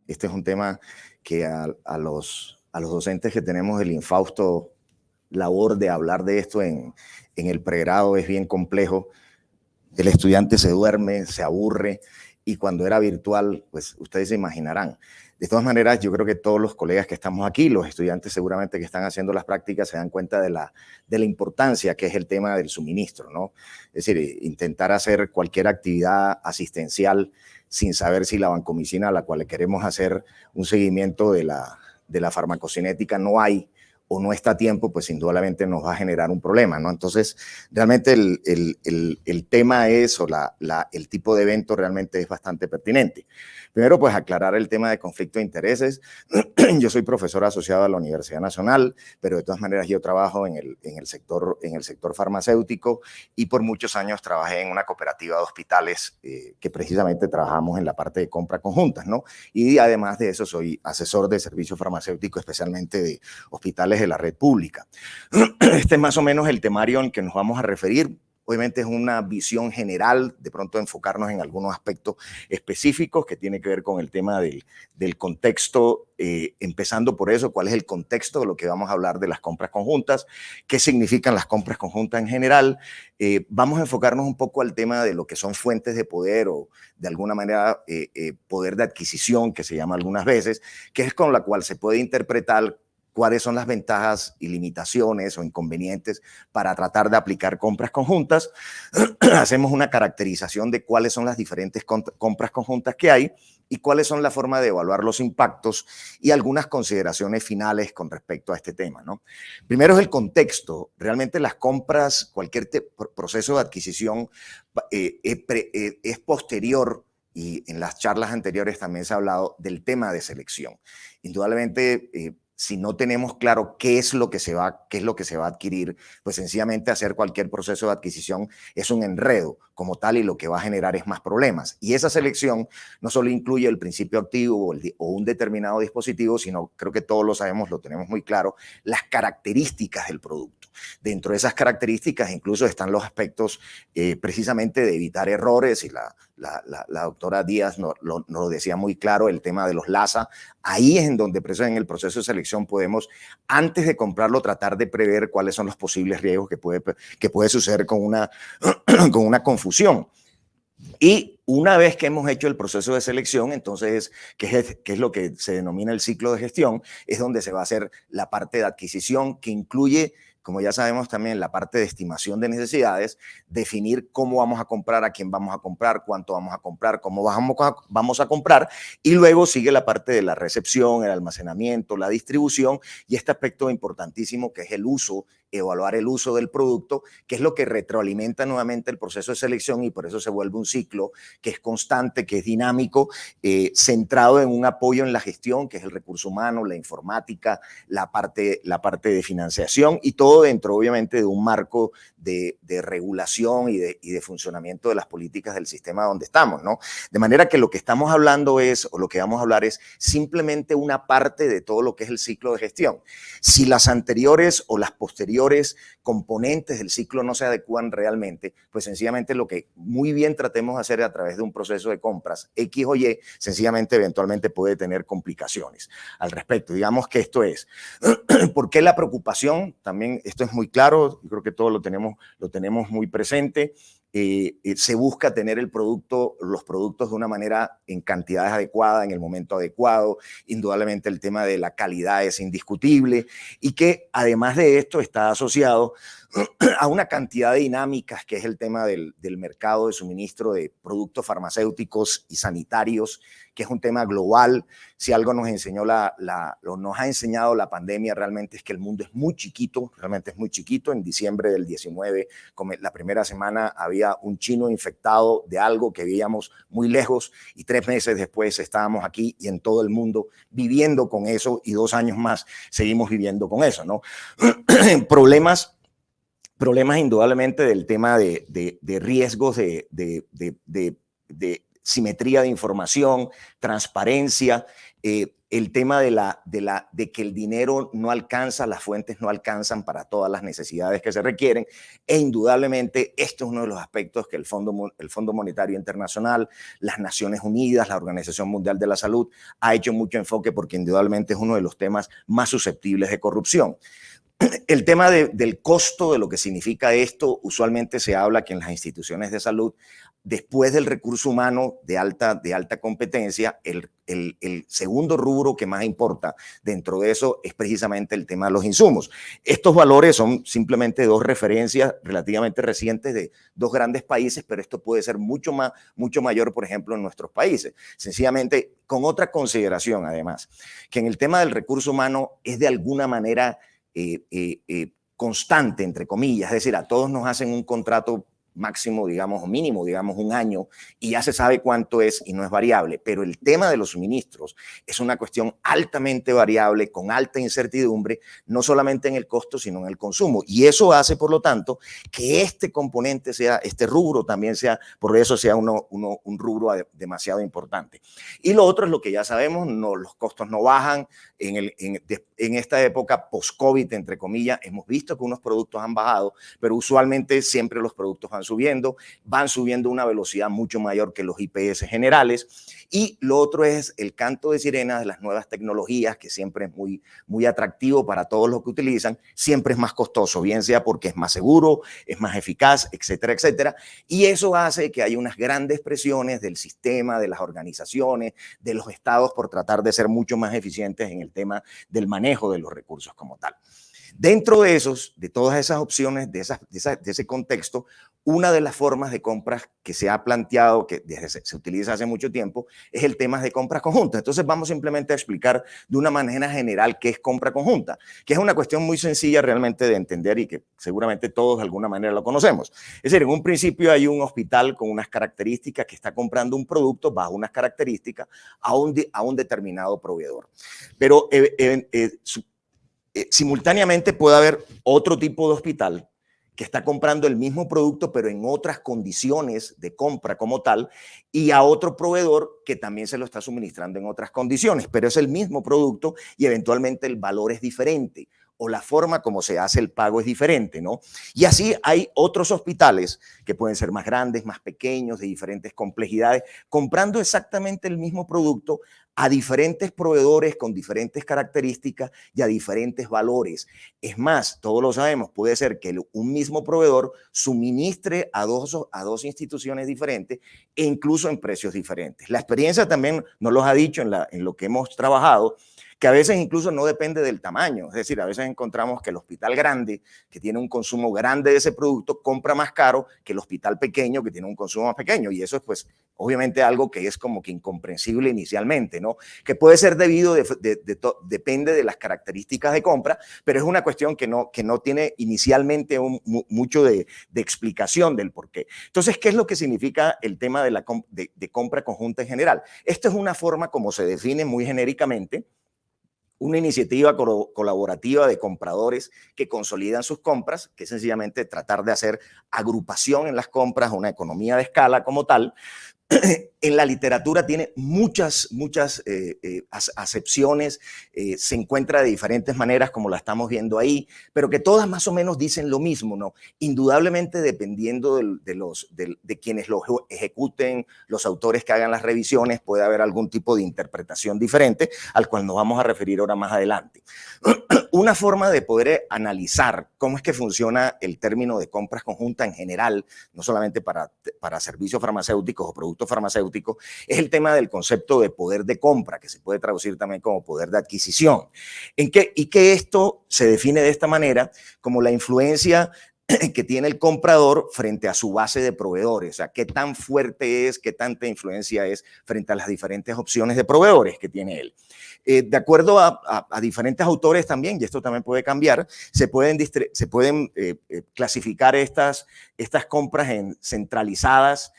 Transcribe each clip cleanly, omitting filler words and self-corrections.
Este es un tema que a los docentes que tenemos el infausto labor de hablar de esto en el pregrado es bien complejo. El estudiante se duerme, se aburre, y cuando era virtual, pues ustedes se imaginarán. De todas maneras, yo creo que todos los colegas que estamos aquí, los estudiantes seguramente que están haciendo las prácticas, se dan cuenta de la importancia que es el tema del suministro, ¿no? Es decir, intentar hacer cualquier actividad asistencial sin saber si la vancomicina a la cual le queremos hacer un seguimiento de la farmacocinética no hay o no está a tiempo, pues indudablemente nos va a generar un problema, ¿no? Entonces, realmente el tema es, o el tipo de evento realmente es bastante pertinente. Primero, pues aclarar el tema de conflicto de intereses. Yo soy profesor asociado a la Universidad Nacional, pero de todas maneras yo trabajo en el sector farmacéutico, y por muchos años trabajé en una cooperativa de hospitales que precisamente trabajamos en la parte de compra conjuntas, ¿no? Y además de eso soy asesor de servicio farmacéutico, especialmente de hospitales de la red pública. Este es más o menos el temario en que nos vamos a referir. Obviamente es una visión general, de pronto enfocarnos en algunos aspectos específicos que tiene que ver con el tema del contexto, empezando por eso, cuál es el contexto de lo que vamos a hablar de las compras conjuntas, qué significan las compras conjuntas en general. Vamos a enfocarnos un poco al tema de lo que son fuentes de poder o de alguna manera poder de adquisición, que se llama algunas veces, que es con la cual se puede interpretar cuáles son las ventajas y limitaciones o inconvenientes para tratar de aplicar compras conjuntas. Hacemos una caracterización de cuáles son las diferentes compras conjuntas que hay y cuáles son la forma de evaluar los impactos y algunas consideraciones finales con respecto a este tema, ¿no? Primero es el contexto. Realmente las compras, cualquier proceso de adquisición es posterior, y en las charlas anteriores también se ha hablado del tema de selección. Indudablemente, si no tenemos claro qué es lo que se va a adquirir, pues sencillamente hacer cualquier proceso de adquisición es un enredo como tal, y lo que va a generar es más problemas. Y esa selección no solo incluye el principio activo o un determinado dispositivo, sino, creo que todos lo sabemos, lo tenemos muy claro, las características del producto. Dentro de esas características incluso están los aspectos precisamente de evitar errores, y la doctora Díaz nos lo decía muy claro, el tema de los LASA. Ahí es en donde en el proceso de selección podemos, antes de comprarlo, tratar de prever cuáles son los posibles riesgos que puede suceder con una confusión. Y una vez que hemos hecho el proceso de selección, entonces, ¿qué es lo que se denomina el ciclo de gestión? Es donde se va a hacer la parte de adquisición, que incluye, como ya sabemos, también la parte de estimación de necesidades, definir cómo vamos a comprar, a quién vamos a comprar, cuánto vamos a comprar, cómo vamos a comprar, y luego sigue la parte de la recepción, el almacenamiento, la distribución, y este aspecto importantísimo que es el uso, evaluar el uso del producto, que es lo que retroalimenta nuevamente el proceso de selección, y por eso se vuelve un ciclo que es constante, que es dinámico, centrado en un apoyo en la gestión, que es el recurso humano, la informática, la parte de financiación, y todo dentro, obviamente, de un marco de regulación y de funcionamiento de las políticas del sistema donde estamos, ¿no? De manera que lo que estamos hablando o lo que vamos a hablar es simplemente una parte de todo lo que es el ciclo de gestión. Si las anteriores o las posteriores componentes del ciclo no se adecúan realmente, pues sencillamente lo que muy bien tratemos de hacer a través de un proceso de compras X o Y, sencillamente eventualmente puede tener complicaciones al respecto. Digamos que esto es, ¿por qué la preocupación? También esto es muy claro, yo creo que todos lo tenemos muy presente. Se busca tener los productos de una manera en cantidades adecuadas, en el momento adecuado. Indudablemente el tema de la calidad es indiscutible, y que además de esto está asociado a una cantidad de dinámicas, que es el tema del mercado de suministro de productos farmacéuticos y sanitarios, que es un tema global. Si algo nos ha enseñado la pandemia realmente es que el mundo es muy chiquito, realmente es muy chiquito. En diciembre del 19, la primera semana, había un chino infectado de algo que veíamos muy lejos, y 3 meses después estábamos aquí y en todo el mundo viviendo con eso, y 2 años más seguimos viviendo con eso, ¿no? Problemas indudablemente del tema de riesgos de simetría de información, transparencia, el tema de que el dinero no alcanza, las fuentes no alcanzan para todas las necesidades que se requieren, e indudablemente esto es uno de los aspectos que el Fondo Monetario Internacional, las Naciones Unidas, la Organización Mundial de la Salud ha hecho mucho enfoque porque indudablemente es uno de los temas más susceptibles de corrupción. El tema del costo de lo que significa esto, usualmente se habla que en las instituciones de salud, después del recurso humano de alta competencia, el segundo rubro que más importa dentro de eso es precisamente el tema de los insumos. Estos valores son simplemente dos referencias relativamente recientes de dos grandes países, pero esto puede ser mucho mayor, por ejemplo, en nuestros países. Sencillamente, con otra consideración, además, que en el tema del recurso humano es de alguna manera constante, entre comillas, es decir, a todos nos hacen un contrato máximo, digamos, o mínimo, digamos, un año, y ya se sabe cuánto es y no es variable, pero el tema de los suministros es una cuestión altamente variable, con alta incertidumbre, no solamente en el costo, sino en el consumo, y eso hace, por lo tanto, que este componente este rubro también sea, por eso sea un rubro demasiado importante. Y lo otro es lo que ya sabemos, los costos no bajan, en esta época post-COVID, entre comillas, hemos visto que unos productos han bajado, pero usualmente siempre los productos van subiendo a una velocidad mucho mayor que los IPS generales. Y lo otro es el canto de sirena de las nuevas tecnologías, que siempre es muy atractivo para todos los que utilizan, siempre es más costoso, bien sea porque es más seguro, es más eficaz, etcétera, etcétera. Y eso hace que haya unas grandes presiones del sistema, de las organizaciones, de los estados por tratar de ser mucho más eficientes en el tema del manejo de los recursos como tal. Dentro de todas esas opciones, de ese contexto, una de las formas de compras que se ha planteado, que se utiliza hace mucho tiempo, es el tema de compras conjuntas. Entonces vamos simplemente a explicar de una manera general qué es compra conjunta, que es una cuestión muy sencilla realmente de entender y que seguramente todos de alguna manera lo conocemos. Es decir, en un principio hay un hospital con unas características que está comprando un producto bajo unas características a un determinado proveedor. Pero simultáneamente puede haber otro tipo de hospital que está comprando el mismo producto, pero en otras condiciones de compra como tal, y a otro proveedor que también se lo está suministrando en otras condiciones, pero es el mismo producto y eventualmente el valor es diferente o la forma como se hace el pago es diferente, ¿no? Y así hay otros hospitales que pueden ser más grandes, más pequeños, de diferentes complejidades, comprando exactamente el mismo producto a diferentes proveedores con diferentes características y a diferentes valores. Es más, todos lo sabemos, puede ser que un mismo proveedor suministre a dos instituciones diferentes e incluso en precios diferentes. La experiencia también nos lo ha dicho en lo que hemos trabajado, que a veces incluso no depende del tamaño. Es decir, a veces encontramos que el hospital grande, que tiene un consumo grande de ese producto, compra más caro que el hospital pequeño, que tiene un consumo más pequeño. Y eso es, pues, obviamente algo que es como que incomprensible inicialmente, ¿no? Que puede ser debido, depende de las características de compra, pero es una cuestión que no tiene inicialmente mucho de explicación del por qué. Entonces, ¿qué es lo que significa el tema de compra conjunta en general? Esto es una forma como se define muy genéricamente, una iniciativa colaborativa de compradores que consolidan sus compras, que es sencillamente tratar de hacer agrupación en las compras, una economía de escala como tal. En la literatura tiene muchas acepciones, se encuentra de diferentes maneras como la estamos viendo ahí, pero que todas más o menos dicen lo mismo, ¿no? Indudablemente dependiendo de quienes lo ejecuten, los autores que hagan las revisiones, puede haber algún tipo de interpretación diferente al cual nos vamos a referir ahora más adelante. Una forma de poder analizar cómo es que funciona el término de compras conjuntas en general, no solamente para servicios farmacéuticos o productos farmacéuticos, es el tema del concepto de poder de compra, que se puede traducir también como poder de adquisición. Y que esto se define de esta manera como la influencia que tiene el comprador frente a su base de proveedores, o sea, qué tan fuerte es, qué tanta influencia es frente a las diferentes opciones de proveedores que tiene él. De acuerdo a diferentes autores también, y esto también puede cambiar, se pueden clasificar estas compras en centralizadas,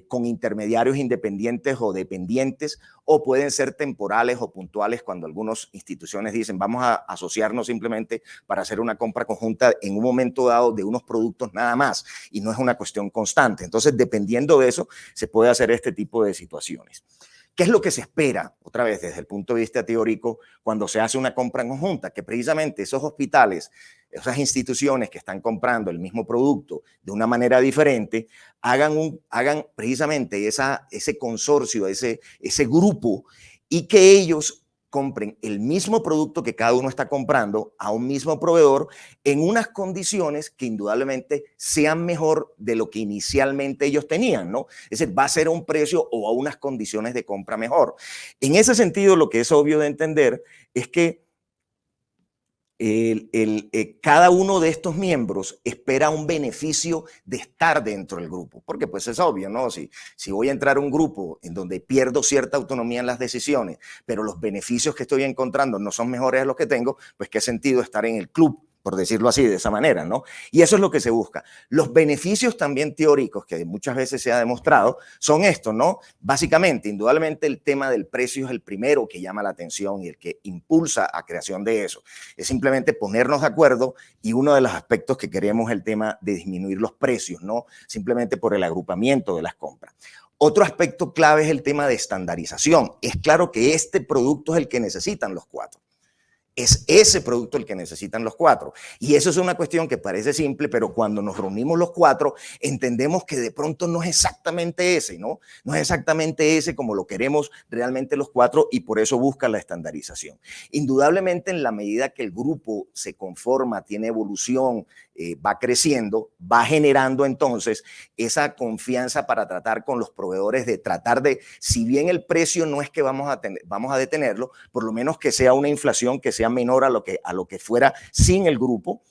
con intermediarios independientes o dependientes, o pueden ser temporales o puntuales cuando algunas instituciones dicen vamos a asociarnos simplemente para hacer una compra conjunta en un momento dado de unos productos nada más, y no es una cuestión constante. Entonces, dependiendo de eso, se puede hacer este tipo de situaciones. ¿Qué es lo que se espera, otra vez desde el punto de vista teórico, cuando se hace una compra conjunta? Que precisamente esos hospitales, esas instituciones que están comprando el mismo producto de una manera diferente, hagan precisamente ese consorcio, ese grupo, y que ellos compren el mismo producto que cada uno está comprando a un mismo proveedor en unas condiciones que indudablemente sean mejor de lo que inicialmente ellos tenían, ¿no? Es decir, va a ser a un precio o a unas condiciones de compra mejor. En ese sentido, lo que es obvio de entender es que cada uno de estos miembros espera un beneficio de estar dentro del grupo, porque pues es obvio, ¿no? Si voy a entrar a un grupo en donde pierdo cierta autonomía en las decisiones, pero los beneficios que estoy encontrando no son mejores de los que tengo, pues qué sentido estar en el club, por decirlo así, de esa manera, ¿no? Y eso es lo que se busca. Los beneficios también teóricos que muchas veces se ha demostrado son estos, ¿no? Básicamente, indudablemente el tema del precio es el primero que llama la atención y el que impulsa a creación de eso. Es simplemente ponernos de acuerdo, y uno de los aspectos que queremos es el tema de disminuir los precios, ¿no? Simplemente por el agrupamiento de las compras. Otro aspecto clave es el tema de estandarización. Es claro que este producto es el que necesitan los cuatro. Es ese producto el que necesitan los cuatro. Y eso es una cuestión que parece simple, pero cuando nos reunimos los cuatro, entendemos que de pronto no es exactamente ese, ¿no? No es exactamente ese como lo queremos realmente los cuatro, y por eso busca la estandarización. Indudablemente, en la medida que el grupo se conforma, tiene evolución, va creciendo, va generando entonces esa confianza para tratar con los proveedores, de tratar de, si bien el precio no es que vamos a detenerlo, por lo menos que sea una inflación que sea menor a lo que fuera sin el grupo.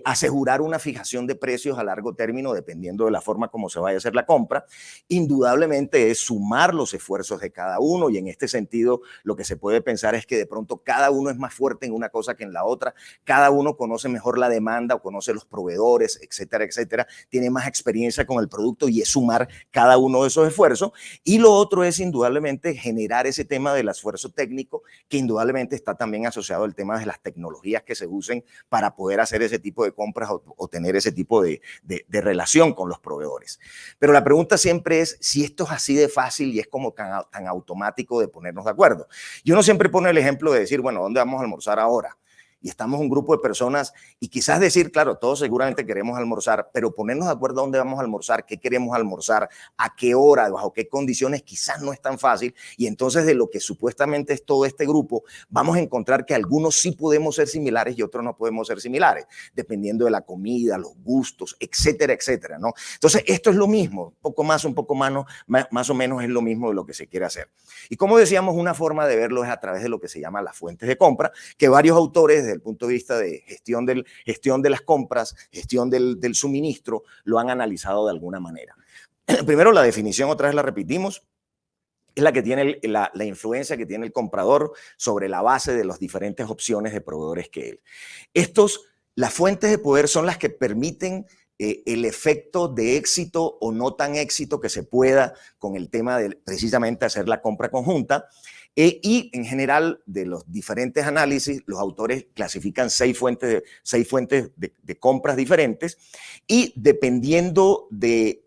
Asegurar una fijación de precios a largo término, dependiendo de la forma como se vaya a hacer la compra. Indudablemente es sumar los esfuerzos de cada uno, y en este sentido lo que se puede pensar es que de pronto cada uno es más fuerte en una cosa que en la otra, cada uno conoce mejor la demanda o conoce los proveedores, etcétera, etcétera, tiene más experiencia con el producto, y es sumar cada uno de esos esfuerzos. Y lo otro es indudablemente generar ese tema del esfuerzo técnico, que indudablemente está también asociado al tema de las tecnologías que se usen para poder hacer ese tipo de compras o tener ese tipo de relación con los proveedores. Pero la pregunta siempre es si esto es así de fácil y es como tan automático de ponernos de acuerdo. Y uno siempre pone el ejemplo de decir, bueno, ¿dónde vamos a almorzar ahora? Y estamos un grupo de personas, y quizás decir, claro, todos seguramente queremos almorzar, pero ponernos de acuerdo a dónde vamos a almorzar, qué queremos almorzar, a qué hora, bajo qué condiciones, quizás no es tan fácil. Y entonces, de lo que supuestamente es todo este grupo, vamos a encontrar que algunos sí podemos ser similares y otros no podemos ser similares, dependiendo de la comida, los gustos, etcétera, etcétera, ¿no? Entonces, esto es lo mismo, un poco más o menos es lo mismo de lo que se quiere hacer. Y como decíamos, una forma de verlo es a través de lo que se llama las fuentes de compra, que varios autores, desde el punto de vista de gestión de las compras, gestión del suministro, lo han analizado de alguna manera. Primero, la definición, otra vez la repetimos, es la que tiene la influencia que tiene el comprador sobre la base de las diferentes opciones de proveedores que él. Las fuentes de poder son las que permiten el efecto de éxito o no tan éxito que se pueda con el tema de precisamente hacer la compra conjunta. Y en general, de los diferentes análisis, los autores clasifican seis fuentes de compras diferentes, y dependiendo de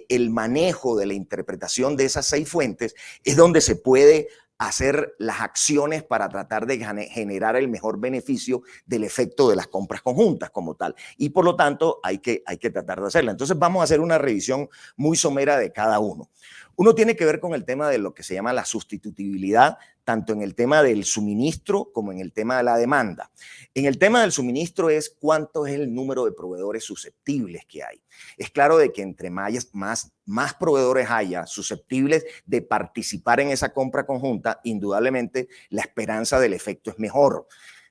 el manejo de la interpretación de esas 6 fuentes, es donde se puede hacer las acciones para tratar de generar el mejor beneficio del efecto de las compras conjuntas como tal. Y por lo tanto, hay que tratar de hacerla. Entonces, vamos a hacer una revisión muy somera de cada uno. Uno tiene que ver con el tema de lo que se llama la sustitutibilidad, tanto en el tema del suministro como en el tema de la demanda. En el tema del suministro es cuánto es el número de proveedores susceptibles que hay. Es claro de que entre más proveedores haya susceptibles de participar en esa compra conjunta, indudablemente la esperanza del efecto es mejor.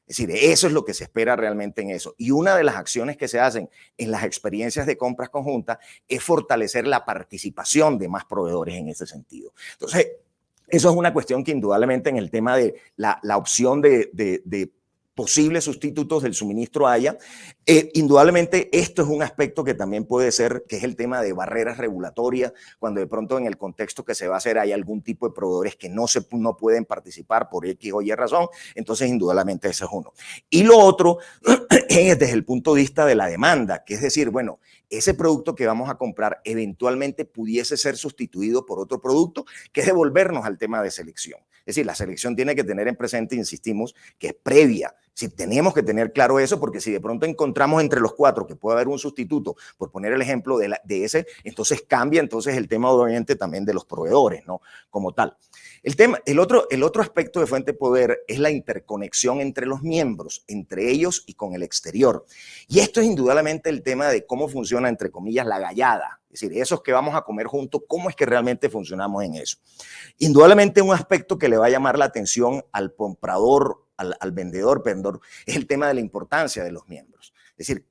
Es decir, eso es lo que se espera realmente en eso. Y una de las acciones que se hacen en las experiencias de compras conjuntas es fortalecer la participación de más proveedores en ese sentido. Entonces, eso es una cuestión que indudablemente en el tema de la opción de posibles sustitutos del suministro haya. Indudablemente esto es un aspecto que también puede ser, que es el tema de barreras regulatorias, cuando de pronto en el contexto que se va a hacer hay algún tipo de proveedores que no pueden participar por X o Y razón, entonces indudablemente ese es uno. Y lo otro es desde el punto de vista de la demanda, que es decir, bueno, ese producto que vamos a comprar eventualmente pudiese ser sustituido por otro producto, que es devolvernos al tema de selección. Es decir, la selección tiene que tener en presente, insistimos, que es previa. Si tenemos que tener claro eso, porque si de pronto encontramos entre los 4 que puede haber un sustituto, por poner el ejemplo de ese, entonces cambia entonces el tema obviamente también de los proveedores, ¿no? Como tal. El otro aspecto de Fuente de Poder es la interconexión entre los miembros, entre ellos y con el exterior. Y esto es indudablemente el tema de cómo funciona, entre comillas, la gallada. Es decir, esos que vamos a comer juntos, ¿cómo es que realmente funcionamos en eso? Indudablemente un aspecto que le va a llamar la atención al comprador, al vendedor, es el tema de la importancia de los miembros. Es decir,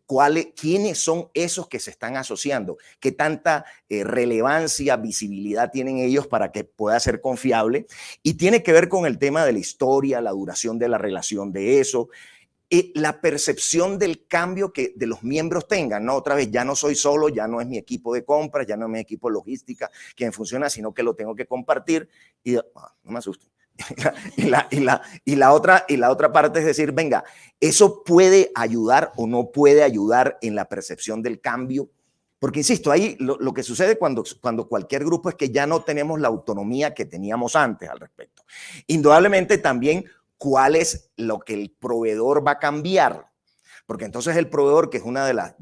¿quiénes son esos que se están asociando? ¿Qué tanta relevancia, visibilidad tienen ellos para que pueda ser confiable? Y tiene que ver con el tema de la historia, la duración de la relación de eso, la percepción del cambio que de los miembros tengan, ¿no? Otra vez, ya no soy solo, ya no es mi equipo de compras, ya no es mi equipo de logística quien funciona, sino que lo tengo que compartir. Y no me asusten. Y la otra parte es decir, venga, eso puede ayudar o no puede ayudar en la percepción del cambio. Porque, insisto, ahí lo que sucede cuando cualquier grupo es que ya no tenemos la autonomía que teníamos antes al respecto. Indudablemente también cuál es lo que el proveedor va a cambiar. Porque entonces el proveedor, que es una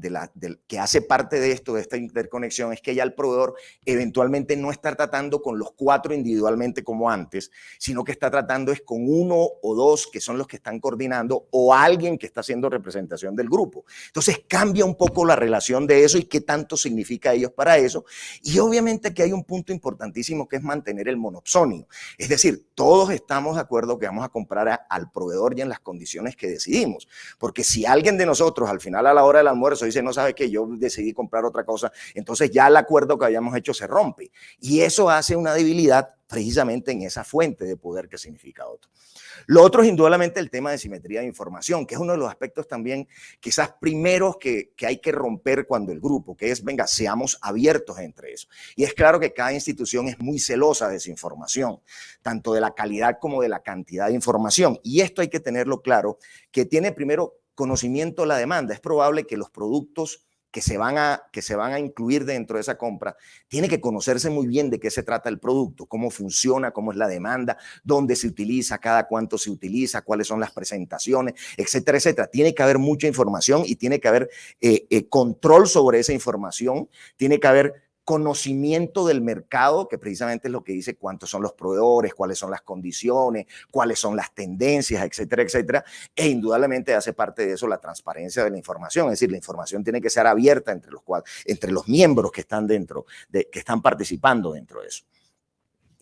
que hace parte de esto, de esta interconexión, es que ya el proveedor eventualmente no está tratando con los 4 individualmente como antes, sino que está tratando es con 1 o 2 que son los que están coordinando o alguien que está haciendo representación del grupo. Entonces cambia un poco la relación de eso y qué tanto significa ellos para eso. Y obviamente que hay un punto importantísimo que es mantener el monopsonio. Es decir, todos estamos de acuerdo que vamos a comprar al proveedor y en las condiciones que decidimos. Porque si alguien de nosotros al final a la hora del almuerzo dice, no sabe que yo decidí comprar otra cosa, entonces ya el acuerdo que habíamos hecho se rompe. Y eso hace una debilidad precisamente en esa fuente de poder que significa otro. Lo otro es indudablemente el tema de simetría de información, que es uno de los aspectos también quizás primeros que hay que romper cuando el grupo, que es, venga, seamos abiertos entre eso. Y es claro que cada institución es muy celosa de su información, tanto de la calidad como de la cantidad de información. Y esto hay que tenerlo claro, que tiene primero conocimiento de la demanda. Es probable que los productos que se van a incluir dentro de esa compra, tiene que conocerse muy bien de qué se trata el producto, cómo funciona, cómo es la demanda, dónde se utiliza, cada cuánto se utiliza, cuáles son las presentaciones, etcétera, etcétera. Tiene que haber mucha información y tiene que haber control sobre esa información, tiene que haber conocimiento del mercado, que precisamente es lo que dice cuántos son los proveedores, cuáles son las condiciones, cuáles son las tendencias, etcétera, etcétera. E indudablemente hace parte de eso la transparencia de la información, es decir, la información tiene que ser abierta entre los miembros que están que están participando dentro de eso.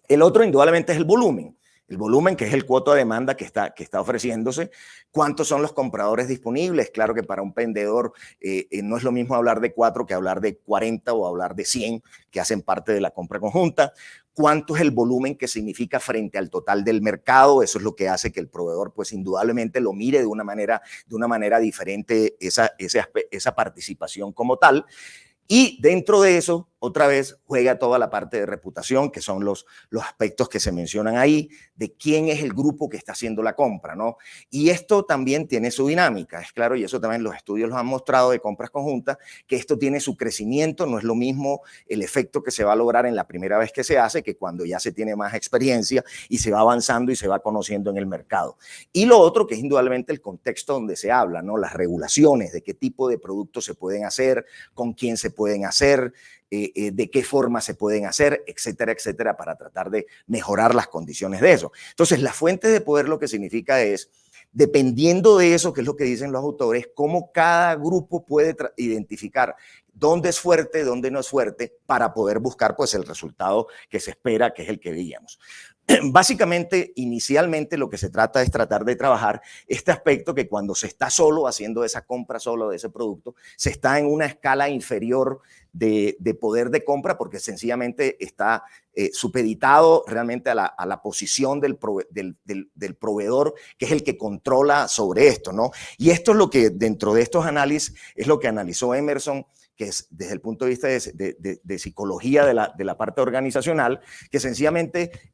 El otro indudablemente es el volumen. El volumen, que es el cuota de demanda que está ofreciéndose. ¿Cuántos son los compradores disponibles? Claro que para un vendedor no es lo mismo hablar de 4 que hablar de 40 o hablar de 100 que hacen parte de la compra conjunta. ¿Cuánto es el volumen que significa frente al total del mercado? Eso es lo que hace que el proveedor, pues indudablemente lo mire de una manera diferente esa participación como tal. Y dentro de eso, otra vez, juega toda la parte de reputación, que son los aspectos que se mencionan ahí, de quién es el grupo que está haciendo la compra, ¿no? Y esto también tiene su dinámica, es claro, y eso también los estudios lo han mostrado de compras conjuntas, que esto tiene su crecimiento, no es lo mismo el efecto que se va a lograr en la primera vez que se hace, que cuando ya se tiene más experiencia y se va avanzando y se va conociendo en el mercado. Y lo otro, que es indudablemente el contexto donde se habla, ¿no? Las regulaciones, de qué tipo de productos se pueden hacer, con quién se pueden hacer, de qué forma se pueden hacer, etcétera, etcétera, para tratar de mejorar las condiciones de eso. Entonces, la fuente de poder lo que significa es, dependiendo de eso, que es lo que dicen los autores, cómo cada grupo puede identificar dónde es fuerte, dónde no es fuerte, para poder buscar pues el resultado que se espera, que es el que veíamos. Básicamente, inicialmente lo que se trata es tratar de trabajar este aspecto que cuando se está solo haciendo esa compra solo de ese producto, se está en una escala inferior de poder de compra porque sencillamente está supeditado realmente a la posición del proveedor, que es el que controla sobre esto, ¿no? Y esto es lo que dentro de estos análisis es lo que analizó Emerson, que es desde el punto de vista de psicología de la parte organizacional, que sencillamente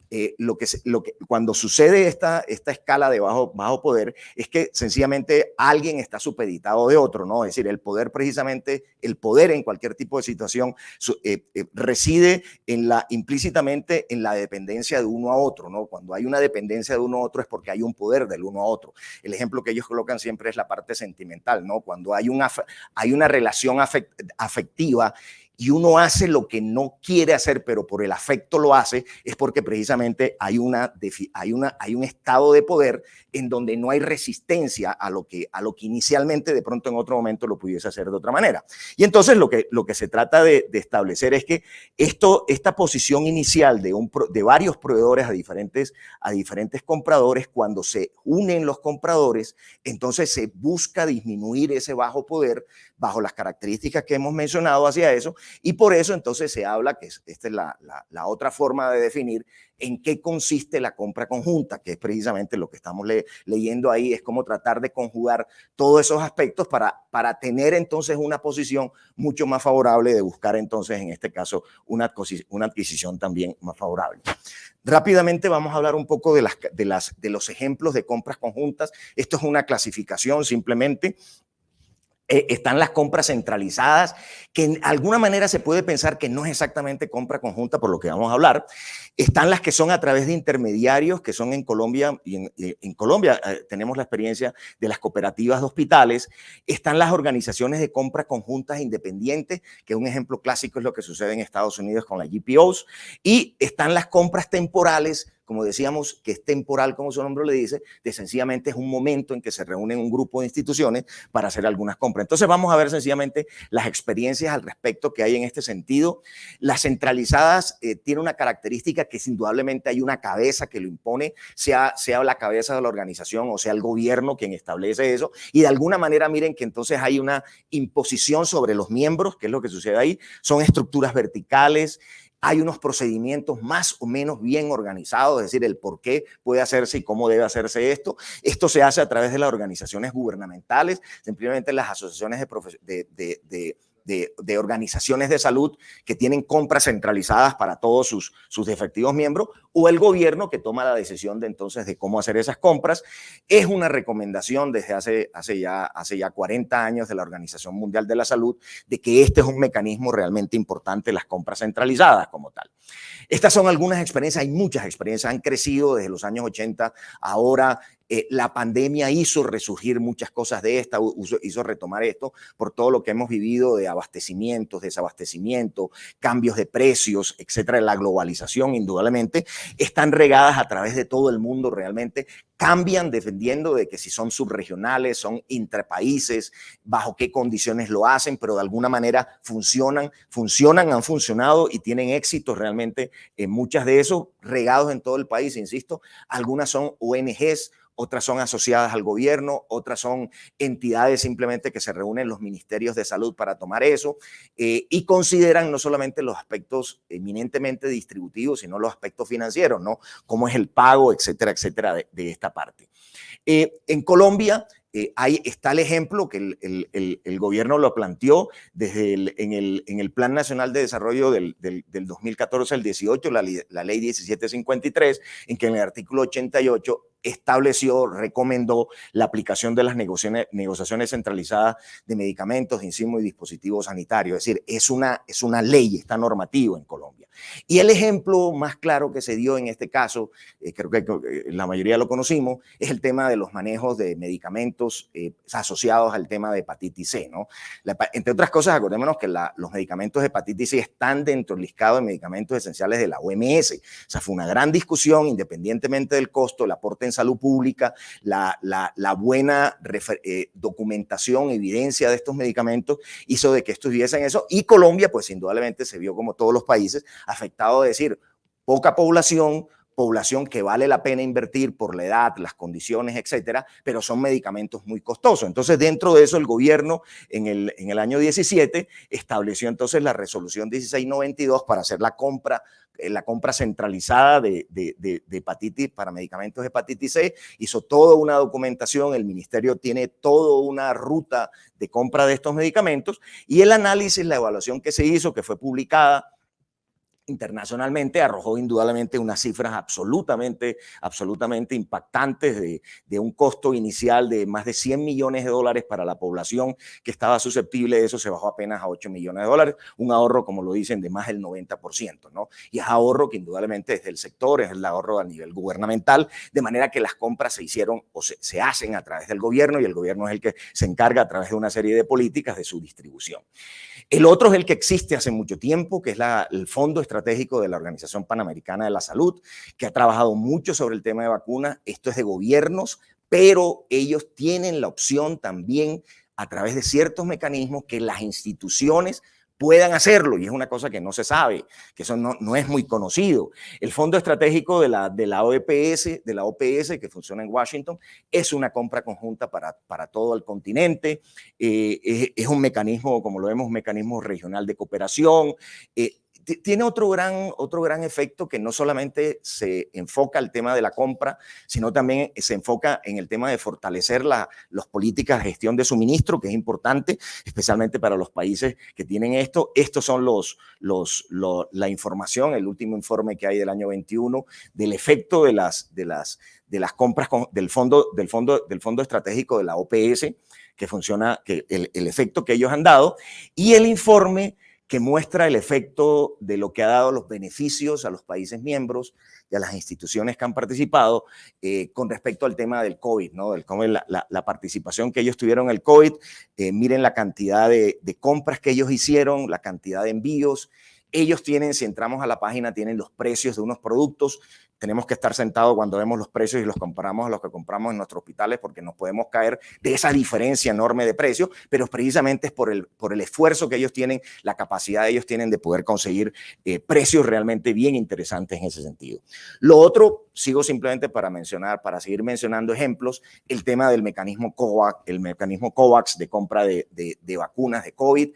cuando sucede esta escala de bajo poder es que sencillamente alguien está supeditado de otro, ¿no? Es decir, el poder precisamente, el poder en cualquier tipo de situación reside implícitamente en la dependencia de uno a otro, ¿no? Cuando hay una dependencia de uno a otro es porque hay un poder del uno a otro. El ejemplo que ellos colocan siempre es la parte sentimental, ¿no? Cuando hay una relación afectiva y uno hace lo que no quiere hacer, pero por el afecto lo hace, es porque precisamente hay un estado de poder en donde no hay resistencia a lo que inicialmente de pronto en otro momento lo pudiese hacer de otra manera. Y entonces lo que se trata de establecer es que esta posición inicial de varios proveedores a diferentes compradores, cuando se unen los compradores, entonces se busca disminuir ese bajo poder bajo las características que hemos mencionado hacia eso, y por eso entonces se habla, que esta es la otra forma de definir en qué consiste la compra conjunta, que es precisamente lo que estamos leyendo ahí, es como tratar de conjugar todos esos aspectos para tener entonces una posición mucho más favorable, de buscar entonces en este caso una adquisición también más favorable. Rápidamente vamos a hablar un poco de los ejemplos de compras conjuntas. Esto es una clasificación simplemente. Están las compras centralizadas, que en alguna manera se puede pensar que no es exactamente compra conjunta, por lo que vamos a hablar. Están las que son a través de intermediarios, que son en Colombia, y en Colombia tenemos la experiencia de las cooperativas de hospitales. Están las organizaciones de compras conjuntas independientes, que un ejemplo clásico es lo que sucede en Estados Unidos con las GPOs. Y están las compras temporales, como decíamos, que es temporal, como su nombre le dice, de sencillamente es un momento en que se reúnen un grupo de instituciones para hacer algunas compras. Entonces vamos a ver sencillamente las experiencias al respecto que hay en este sentido. Las centralizadas tienen una característica que indudablemente hay una cabeza que lo impone, sea la cabeza de la organización o sea el gobierno quien establece eso, y de alguna manera miren que entonces hay una imposición sobre los miembros, que es lo que sucede ahí. Son estructuras verticales, hay unos procedimientos más o menos bien organizados, es decir, el por qué puede hacerse y cómo debe hacerse esto. Esto se hace a través de las organizaciones gubernamentales, simplemente las asociaciones de organizaciones de salud que tienen compras centralizadas para todos sus efectivos miembros, o el gobierno que toma la decisión de entonces de cómo hacer esas compras. Es una recomendación desde hace ya 40 años de la Organización Mundial de la Salud de que este es un mecanismo realmente importante, las compras centralizadas como tal. Estas son algunas experiencias, hay muchas experiencias, han crecido desde los años 80, ahora la pandemia hizo resurgir muchas cosas de esta, hizo retomar esto por todo lo que hemos vivido de abastecimientos, desabastecimiento, cambios de precios, etcétera. La globalización, indudablemente, están regadas a través de todo el mundo realmente. Cambian dependiendo de que si son subregionales, son intrapaíses, bajo qué condiciones lo hacen, pero de alguna manera funcionan, han funcionado y tienen éxito realmente en muchas de esos, regados en todo el país, insisto. Algunas son ONGs, otras son asociadas al gobierno, otras son entidades simplemente que se reúnen en los ministerios de salud para tomar eso, y consideran no solamente los aspectos eminentemente distributivos, sino los aspectos financieros, ¿no? Cómo es el pago, etcétera, etcétera, de esta parte. En Colombia ahí está el ejemplo que el gobierno lo planteó en el Plan Nacional de Desarrollo del 2014 al 18, la ley 1753, en que en el artículo 88 estableció, recomendó la aplicación de las negociaciones centralizadas de medicamentos, insumos y dispositivos sanitarios. Es decir, es una ley, está normativo en Colombia. Y el ejemplo más claro que se dio en este caso, creo que la mayoría lo conocimos, es el tema de los manejos de medicamentos asociados al tema de hepatitis C, ¿no? Entre otras cosas, acordémonos que los medicamentos de hepatitis C están dentro del listado de medicamentos esenciales de la OMS. O sea, fue una gran discusión, independientemente del costo, el aporte en salud pública, la buena documentación, evidencia de estos medicamentos hizo de que estuviesen eso, y Colombia, pues indudablemente se vio como todos los países afectado, de decir, poca población, población que vale la pena invertir por la edad, las condiciones, etcétera, pero son medicamentos muy costosos. Entonces, dentro de eso, el gobierno en el año 17 estableció entonces la resolución 1692 para hacer la compra centralizada de hepatitis para medicamentos de hepatitis C, hizo toda una documentación, el ministerio tiene toda una ruta de compra de estos medicamentos y el análisis, la evaluación que se hizo, que fue publicada internacionalmente, arrojó indudablemente unas cifras absolutamente impactantes de un costo inicial de más de $100 millones para la población que estaba susceptible de eso, se bajó apenas a $8 millones, un ahorro, como lo dicen, de más del 90%, ¿no? Y es ahorro que indudablemente desde el sector, es el ahorro a nivel gubernamental, de manera que las compras se hicieron o se hacen a través del gobierno y el gobierno es el que se encarga a través de una serie de políticas de su distribución. El otro es el que existe hace mucho tiempo, que es el Fondo Estratégico de la Organización Panamericana de la Salud, que ha trabajado mucho sobre el tema de vacunas. Esto es de gobiernos, pero ellos tienen la opción también, a través de ciertos mecanismos, que las instituciones puedan hacerlo, y es una cosa que no se sabe, que eso no es muy conocido. El Fondo Estratégico de la OPS, que funciona en Washington, es una compra conjunta para todo el continente, es un mecanismo, como lo vemos, un mecanismo regional de cooperación, tiene otro gran efecto que no solamente se enfoca al tema de la compra, sino también se enfoca en el tema de fortalecer las políticas de gestión de suministro, que es importante, especialmente para los países que tienen esto. Estos son la información, el último informe que hay del año 21, del efecto de las compras del fondo estratégico de la OPS, que funciona, el efecto que ellos han dado, y el informe que muestra el efecto de lo que ha dado los beneficios a los países miembros y a las instituciones que han participado con respecto al tema del COVID, ¿no? Del COVID, la participación que ellos tuvieron en el COVID. Miren la cantidad de compras que ellos hicieron, la cantidad de envíos. Ellos tienen, si entramos a la página, tienen los precios de unos productos. Tenemos que estar sentados cuando vemos los precios y los comparamos a los que compramos en nuestros hospitales porque nos podemos caer de esa diferencia enorme de precios, pero precisamente es por el esfuerzo que ellos tienen, la capacidad que ellos tienen de poder conseguir precios realmente bien interesantes en ese sentido. Lo otro, sigo simplemente para seguir mencionando ejemplos, el tema del mecanismo COVAX de compra de vacunas de COVID,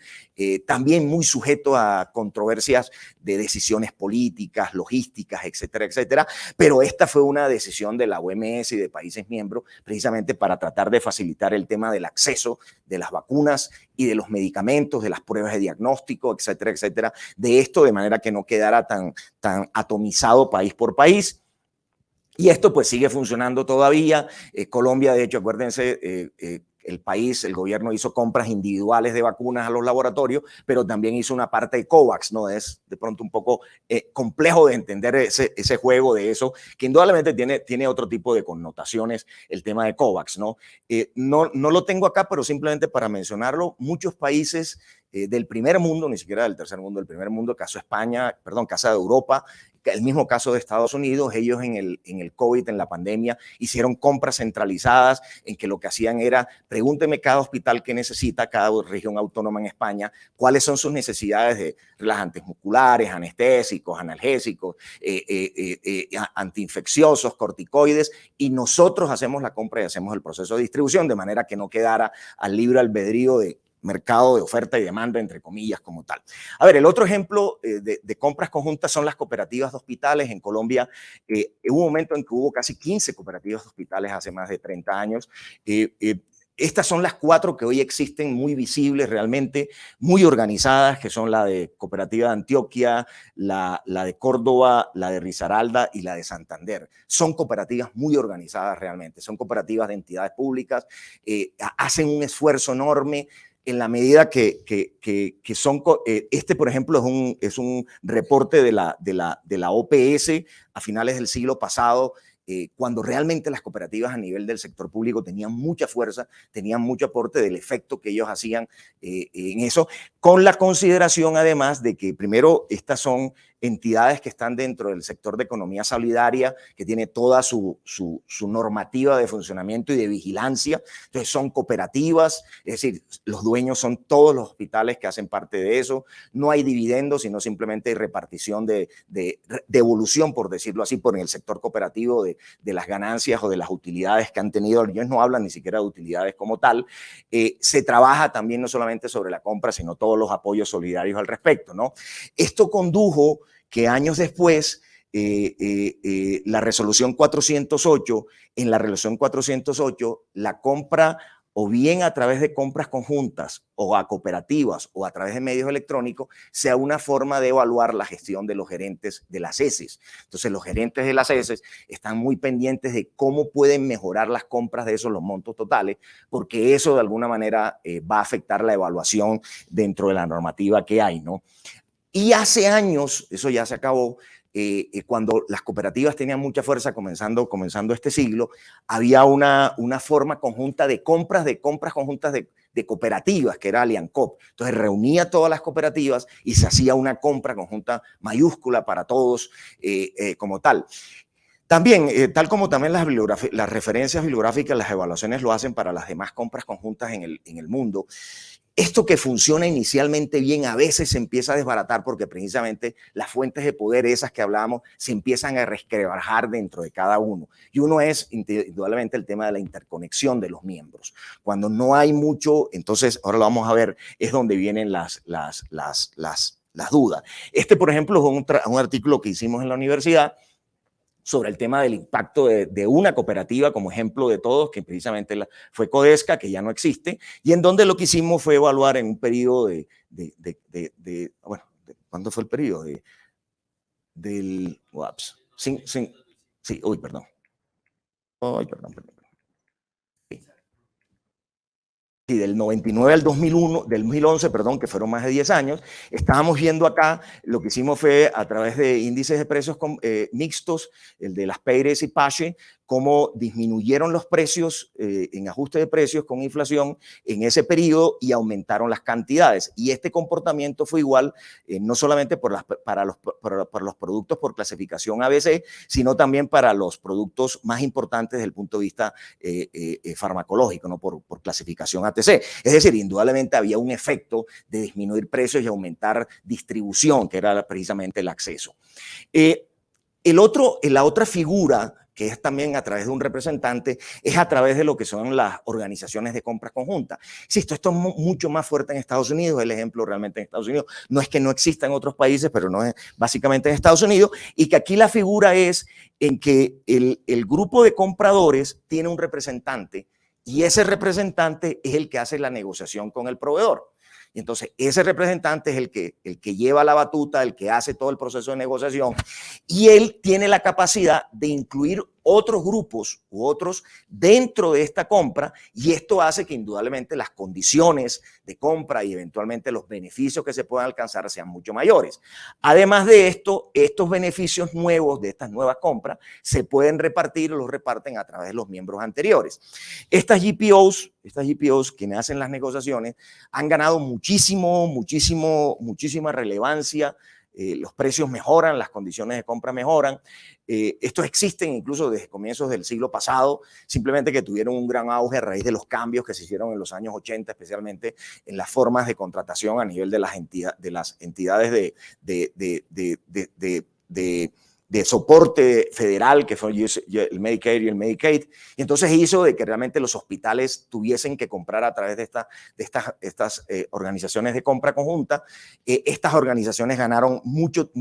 también muy sujeto a controversias de decisiones políticas, logísticas, etcétera, etcétera, pero esta fue una decisión de la OMS y de países miembros precisamente para tratar de facilitar el tema del acceso de las vacunas y de los medicamentos, de las pruebas de diagnóstico, etcétera, etcétera, de esto, de manera que no quedara tan atomizado país por país. Y esto pues sigue funcionando todavía. Colombia, de hecho, acuérdense, el gobierno hizo compras individuales de vacunas a los laboratorios, pero también hizo una parte de COVAX, ¿no? Es de pronto un poco complejo de entender ese juego de eso, que indudablemente tiene otro tipo de connotaciones el tema de COVAX, ¿no? No lo tengo acá, pero simplemente para mencionarlo, muchos países del primer mundo, ni siquiera del tercer mundo, del primer mundo, caso de Europa, el mismo caso de Estados Unidos, ellos en el COVID, en la pandemia, hicieron compras centralizadas en que lo que hacían era, pregúnteme cada hospital que necesita, cada región autónoma en España, cuáles son sus necesidades de relajantes musculares, anestésicos, analgésicos, antiinfecciosos, corticoides, y nosotros hacemos la compra y hacemos el proceso de distribución, de manera que no quedara al libre albedrío de mercado de oferta y demanda, entre comillas, como tal. A ver, el otro ejemplo de compras conjuntas son las cooperativas de hospitales. En Colombia hubo un momento en que hubo casi 15 cooperativas de hospitales hace más de 30 años. Estas son las 4 que hoy existen, muy visibles realmente, muy organizadas, que son la de Cooperativa de Antioquia, la de Córdoba, la de Risaralda y la de Santander. Son cooperativas muy organizadas realmente, son cooperativas de entidades públicas, hacen un esfuerzo enorme en la medida que son, por ejemplo, es un reporte de la OPS a finales del siglo pasado, cuando realmente las cooperativas a nivel del sector público tenían mucha fuerza, tenían mucho aporte del efecto que ellos hacían en eso, con la consideración además de que primero estas son entidades que están dentro del sector de economía solidaria, que tiene toda su normativa de funcionamiento y de vigilancia. Entonces son cooperativas, es decir, los dueños son todos los hospitales que hacen parte de eso. No hay dividendos, sino simplemente hay repartición de devolución, por decirlo así, por el sector cooperativo de las ganancias o de las utilidades que han tenido. Ellos no hablan ni siquiera de utilidades como tal. Se trabaja también no solamente sobre la compra, sino todos los apoyos solidarios al respecto, ¿no? Esto condujo que años después la resolución 408, en la resolución 408, la compra o bien a través de compras conjuntas o a cooperativas o a través de medios electrónicos, sea una forma de evaluar la gestión de los gerentes de las ESES. Entonces, los gerentes de las ESES están muy pendientes de cómo pueden mejorar las compras de esos, los montos totales, porque eso de alguna manera va a afectar la evaluación dentro de la normativa que hay, ¿no? Y hace años, eso ya se acabó, cuando las cooperativas tenían mucha fuerza comenzando este siglo, había una forma conjunta de compras conjuntas de cooperativas, que era Aliancop. Entonces reunía todas las cooperativas y se hacía una compra conjunta mayúscula para todos como tal. También, tal como también las referencias bibliográficas, las evaluaciones lo hacen para las demás compras conjuntas en el mundo. Esto que funciona inicialmente bien a veces se empieza a desbaratar porque precisamente las fuentes de poder, esas que hablábamos, se empiezan a resquebrajar dentro de cada uno. Y uno es indudablemente el tema de la interconexión de los miembros. Cuando no hay mucho, entonces ahora lo vamos a ver, es donde vienen las dudas. Por ejemplo, es un artículo que hicimos en la universidad sobre el tema del impacto de una cooperativa como ejemplo de todos, que precisamente fue Codesca, que ya no existe, y en donde lo que hicimos fue evaluar en un periodo bueno, ¿cuándo fue el periodo? Perdón. Sí, del 99 al 2001, del 2011, perdón, que fueron más de 10 años, estábamos viendo acá, lo que hicimos fue a través de índices de precios mixtos, el de las Peires y Pache, cómo disminuyeron los precios en ajuste de precios con inflación en ese periodo y aumentaron las cantidades. Y este comportamiento fue igual, no solamente para los productos por clasificación ABC, sino también para los productos más importantes desde el punto de vista farmacológico, ¿no? por clasificación ATC. Es decir, indudablemente había un efecto de disminuir precios y aumentar distribución, que era precisamente el acceso. La otra figura, que es también a través de un representante, es a través de lo que son las organizaciones de compras conjuntas. Insisto, esto es mucho más fuerte en Estados Unidos, el ejemplo realmente en Estados Unidos. No es que no exista en otros países, pero no es básicamente en Estados Unidos, y que aquí la figura es en que el grupo de compradores tiene un representante y ese representante es el que hace la negociación con el proveedor. Y entonces ese representante es el que lleva la batuta, el que hace todo el proceso de negociación, y él tiene la capacidad de incluir otros grupos u otros dentro de esta compra, y esto hace que indudablemente las condiciones de compra y eventualmente los beneficios que se puedan alcanzar sean mucho mayores. Además de esto, estos beneficios nuevos de estas nuevas compras se pueden repartir o los reparten a través de los miembros anteriores. Estas GPOs, quienes hacen las negociaciones, han ganado muchísima relevancia. Los precios mejoran, las condiciones de compra mejoran. Estos existen incluso desde comienzos del siglo pasado, simplemente que tuvieron un gran auge a raíz de los cambios que se hicieron en los años 80, especialmente en las formas de contratación a nivel de las entidades de soporte federal, que fue el Medicare y el Medicaid, y entonces hizo de que realmente los hospitales tuviesen que comprar a través de estas organizaciones de compra conjunta. Estas organizaciones ganaron mucho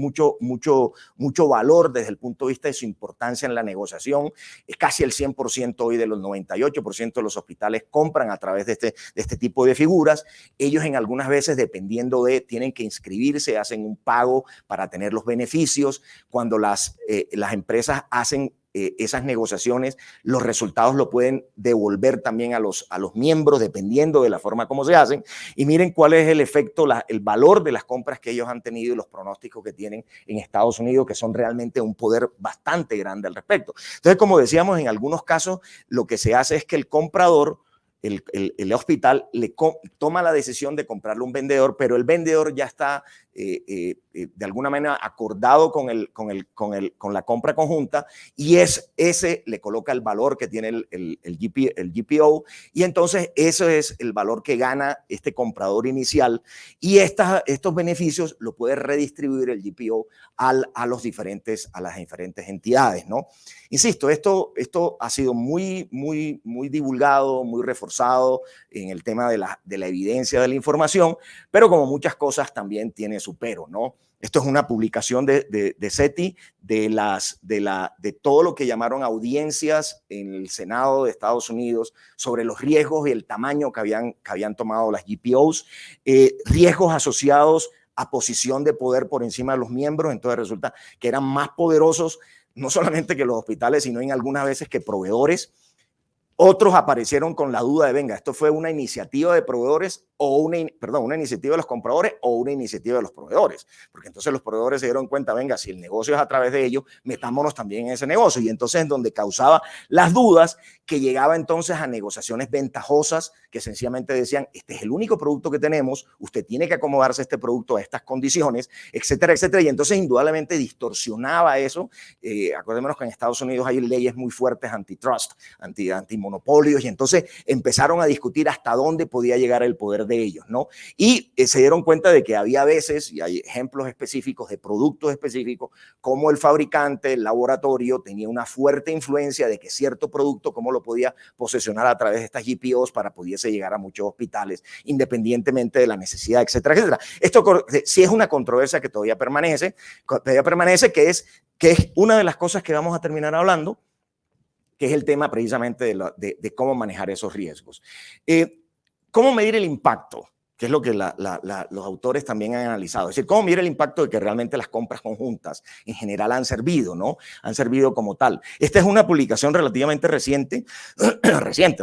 valor desde el punto de vista de su importancia en la negociación. Es casi el 100% hoy de los 98% de los hospitales compran a través de este tipo de figuras. Ellos en algunas veces, dependiendo tienen que inscribirse, hacen un pago para tener los beneficios. Cuando las empresas hacen esas negociaciones, los resultados lo pueden devolver también a los miembros, dependiendo de la forma como se hacen. Y miren cuál es el efecto, el valor de las compras que ellos han tenido y los pronósticos que tienen en Estados Unidos, que son realmente un poder bastante grande al respecto. Entonces, como decíamos, en algunos casos lo que se hace es que el comprador el hospital toma la decisión de comprarle a un vendedor, pero el vendedor ya está de alguna manera acordado con la compra conjunta, y ese le coloca el valor que tiene el GPO, y entonces ese es el valor que gana este comprador inicial, y estos beneficios lo puede redistribuir el GPO a las diferentes entidades, ¿no? Insisto, esto ha sido muy divulgado, muy reforzado en el tema de la evidencia de la información, pero como muchas cosas también tiene su pero, ¿no? Esto es una publicación de SETI de todo lo que llamaron audiencias en el Senado de Estados Unidos sobre los riesgos y el tamaño que habían tomado las GPOs, riesgos asociados a posición de poder por encima de los miembros. Entonces resulta que eran más poderosos no solamente que los hospitales, sino en algunas veces que proveedores. Otros aparecieron con la duda de, venga, ¿esto fue una iniciativa de proveedores o una iniciativa de los compradores o una iniciativa de los proveedores? Porque entonces los proveedores se dieron cuenta, venga, si el negocio es a través de ellos, metámonos también en ese negocio. Y entonces en donde causaba las dudas, que llegaba entonces a negociaciones ventajosas que sencillamente decían, este es el único producto que tenemos, usted tiene que acomodarse a este producto, a estas condiciones, etcétera, etcétera. Y entonces indudablemente distorsionaba eso. Acordémonos que en Estados Unidos hay leyes muy fuertes antitrust, antimonopolios, y entonces empezaron a discutir hasta dónde podía llegar el poder de ellos, ¿no? Y se dieron cuenta de que había veces, y hay ejemplos específicos de productos específicos, como el fabricante, el laboratorio, tenía una fuerte influencia de que cierto producto, cómo lo podía posesionar a través de estas GPOs para pudiese llegar a muchos hospitales, independientemente de la necesidad, etcétera, etcétera. Esto sí es una controversia que todavía permanece, que es una de las cosas que vamos a terminar hablando, que es el tema precisamente de cómo manejar esos riesgos. ¿Cómo medir el impacto? Que es lo que los autores también han analizado. Es decir, cómo medir el impacto de que realmente las compras conjuntas en general han servido, ¿no? Han servido como tal. Esta es una publicación relativamente reciente,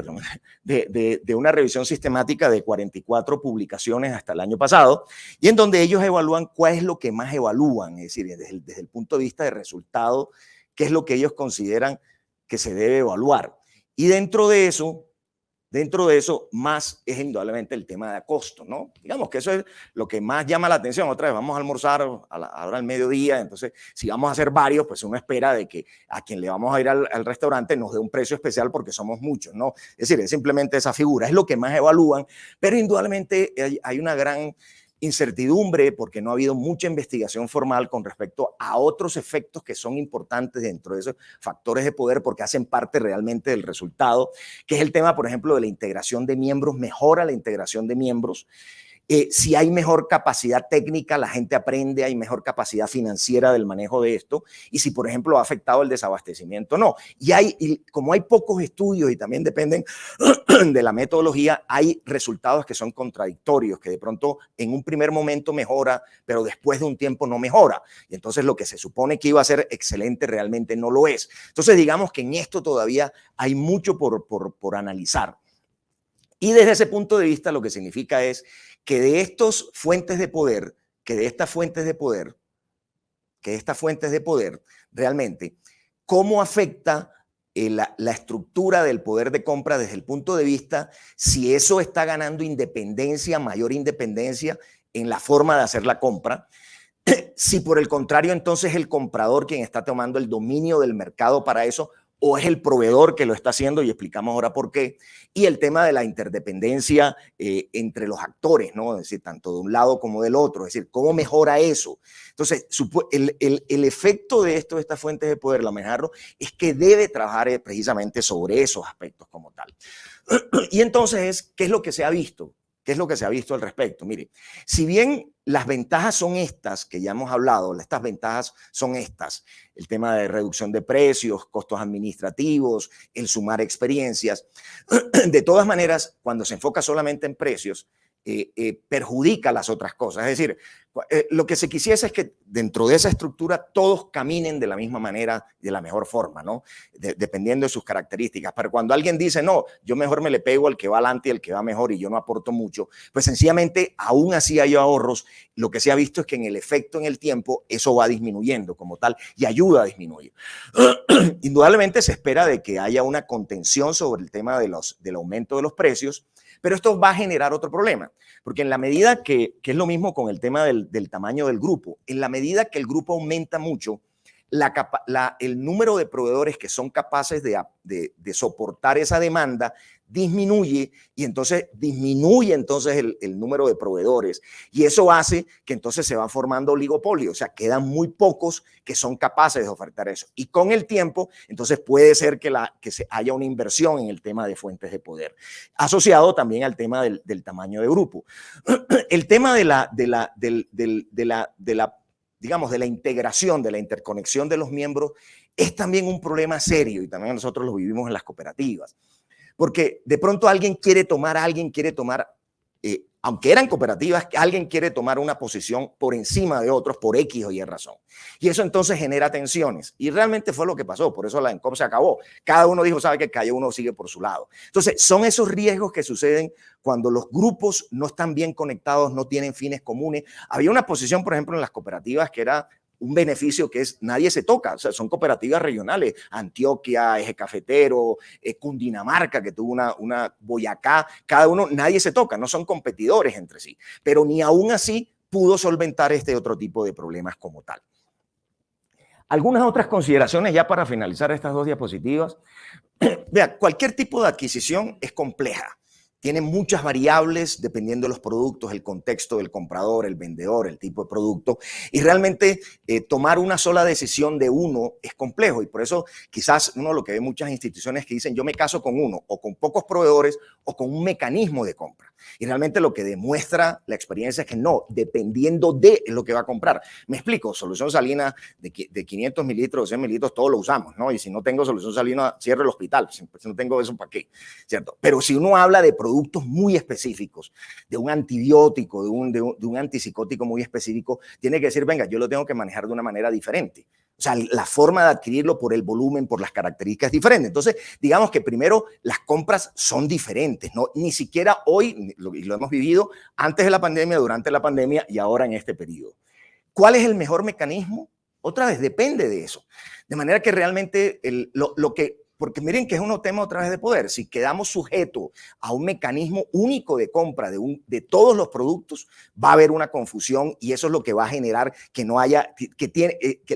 ¿no? de una revisión sistemática de 44 publicaciones hasta el año pasado, y en donde ellos evalúan cuál es lo que más evalúan, es decir, desde el punto de vista de resultado, qué es lo que ellos consideran que se debe evaluar. Y dentro de eso más es indudablemente el tema de costo, ¿no? Digamos que eso es lo que más llama la atención. Otra vez, vamos a almorzar ahora al mediodía, entonces si vamos a hacer varios, pues uno espera de que a quien le vamos a ir al restaurante nos dé un precio especial porque somos muchos, ¿no? Es decir, es simplemente esa figura, es lo que más evalúan, pero indudablemente hay una gran incertidumbre porque no ha habido mucha investigación formal con respecto a otros efectos que son importantes dentro de esos factores de poder, porque hacen parte realmente del resultado, que es el tema, por ejemplo, de la integración de miembros. Mejora la integración de miembros. Si hay mejor capacidad técnica, la gente aprende, hay mejor capacidad financiera del manejo de esto, y si, por ejemplo, ha afectado el desabastecimiento, no. Y como hay pocos estudios y también dependen de la metodología, hay resultados que son contradictorios, que de pronto en un primer momento mejora, pero después de un tiempo no mejora. Y entonces lo que se supone que iba a ser excelente realmente no lo es. Entonces digamos que en esto todavía hay mucho por analizar. Y desde ese punto de vista lo que significa es que de estas fuentes de poder, realmente, ¿cómo afecta la estructura del poder de compra desde el punto de vista si eso está ganando independencia, mayor independencia en la forma de hacer la compra? Si por el contrario entonces el comprador quien está tomando el dominio del mercado para eso, o es el proveedor que lo está haciendo, y explicamos ahora por qué. Y el tema de la interdependencia entre los actores, ¿no? Es decir, tanto de un lado como del otro, es decir, ¿cómo mejora eso? Entonces, el efecto de estas fuentes de poder, la manejarlo, es que debe trabajar precisamente sobre esos aspectos como tal. Y entonces, ¿qué es lo que se ha visto? ¿Qué es lo que se ha visto al respecto? Mire, si bien las ventajas son estas, que ya hemos hablado, estas ventajas son estas, el tema de reducción de precios, costos administrativos, el sumar experiencias, de todas maneras, cuando se enfoca solamente en precios, perjudica las otras cosas. Es decir, lo que se quisiese es que dentro de esa estructura todos caminen de la misma manera, de la mejor forma, ¿no? Dependiendo de sus características. Pero cuando alguien dice, no, yo mejor me le pego al que va adelante y al que va mejor y yo no aporto mucho, pues sencillamente, aún así hay ahorros, lo que se ha visto es que en el efecto en el tiempo, eso va disminuyendo como tal y ayuda a disminuir. Indudablemente se espera de que haya una contención sobre el tema del aumento de los precios, pero esto va a generar otro problema, porque en la medida que es lo mismo con el tema del tamaño del grupo, en la medida que el grupo aumenta mucho, el número de proveedores que son capaces de soportar esa demanda disminuye y entonces disminuye el número de proveedores y eso hace que entonces se va formando oligopolio, o sea, quedan muy pocos que son capaces de ofertar eso y con el tiempo entonces puede ser que haya una inversión en el tema de fuentes de poder, asociado también al tema del tamaño de grupo. El tema digamos, de la integración, de la interconexión de los miembros es también un problema serio y también nosotros lo vivimos en las cooperativas. Porque de pronto alguien quiere tomar, aunque eran cooperativas, alguien quiere tomar una posición por encima de otros por X o Y razón. Y eso entonces genera tensiones. Y realmente fue lo que pasó, por eso la ENCOP se acabó. Cada uno dijo, sabe que cada uno sigue por su lado. Entonces, son esos riesgos que suceden cuando los grupos no están bien conectados, no tienen fines comunes. Había una posición, por ejemplo, en las cooperativas que era un beneficio que es nadie se toca, o sea, son cooperativas regionales, Antioquia, Eje Cafetero, Cundinamarca, que tuvo una Boyacá, cada uno, nadie se toca, no son competidores entre sí, pero ni aún así pudo solventar este otro tipo de problemas como tal. Algunas otras consideraciones ya para finalizar estas dos diapositivas. Vea, cualquier tipo de adquisición es compleja. Tiene muchas variables dependiendo de los productos, el contexto del comprador, el vendedor, el tipo de producto. Y realmente tomar una sola decisión de uno es complejo. Y por eso quizás uno lo que ve muchas instituciones que dicen yo me caso con uno o con pocos proveedores o con un mecanismo de compra. Y realmente lo que demuestra la experiencia es que no, dependiendo de lo que va a comprar. Me explico, solución salina de 500 mililitros, 100 mililitros, todos lo usamos, ¿no? Y si no tengo solución salina, cierro el hospital. Si no tengo eso, ¿para qué? ¿Cierto? Pero si uno habla de productos muy específicos, de un antibiótico, de un antipsicótico muy específico, tiene que decir, venga, yo lo tengo que manejar de una manera diferente. O sea, la forma de adquirirlo por el volumen, por las características diferentes. Entonces, digamos que primero las compras son diferentes, ¿no? Ni siquiera hoy, y lo hemos vivido antes de la pandemia, durante la pandemia y ahora en este periodo. ¿Cuál es el mejor mecanismo? Otra vez, depende de eso. De manera que realmente porque miren que es un tema otra vez de poder. Si quedamos sujetos a un mecanismo único de compra de todos los productos, va a haber una confusión y eso es lo que va a generar que no haya,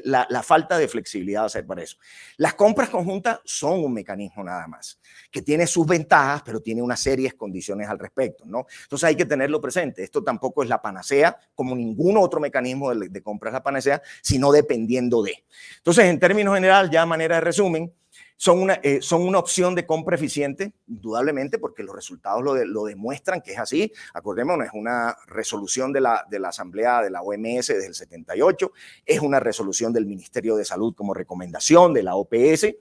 la falta de flexibilidad hacer para eso. Las compras conjuntas son un mecanismo nada más, que tiene sus ventajas, pero tiene una serie de condiciones al respecto, ¿no? Entonces hay que tenerlo presente. Esto tampoco es la panacea, como ningún otro mecanismo de compra es la panacea, sino dependiendo de. Entonces, en términos generales, ya a manera de resumen, son una opción de compra eficiente, indudablemente, porque los resultados lo demuestran que es así. Acordémonos, es una resolución de la Asamblea de la OMS desde el 78, es una resolución del Ministerio de Salud como recomendación de la OPS.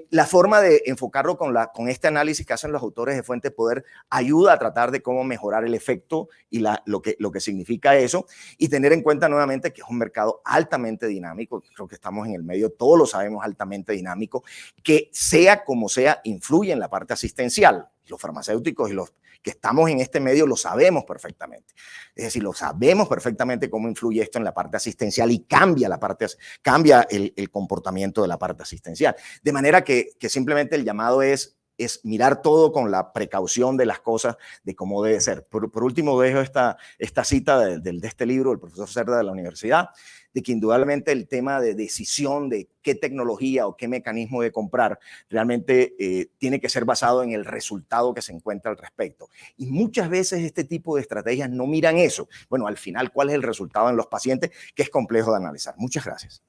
La forma de enfocarlo con este análisis que hacen los autores de Fuente de Poder ayuda a tratar de cómo mejorar el efecto y lo que significa eso y tener en cuenta nuevamente que es un mercado altamente dinámico. Creo que estamos en el medio, todos lo sabemos, altamente dinámico, que sea como sea, influye en la parte asistencial. Los farmacéuticos y los que estamos en este medio lo sabemos perfectamente. Es decir, lo sabemos perfectamente cómo influye esto en la parte asistencial y cambia el comportamiento de la parte asistencial. De manera que simplemente el llamado es mirar todo con la precaución de las cosas, de cómo debe ser. Por último, dejo esta cita de este libro del profesor Cerda de la universidad, de que indudablemente el tema de decisión de qué tecnología o qué mecanismo de comprar realmente tiene que ser basado en el resultado que se encuentra al respecto. Y muchas veces este tipo de estrategias no miran eso. Bueno, al final, ¿cuál es el resultado en los pacientes? Que es complejo de analizar. Muchas gracias.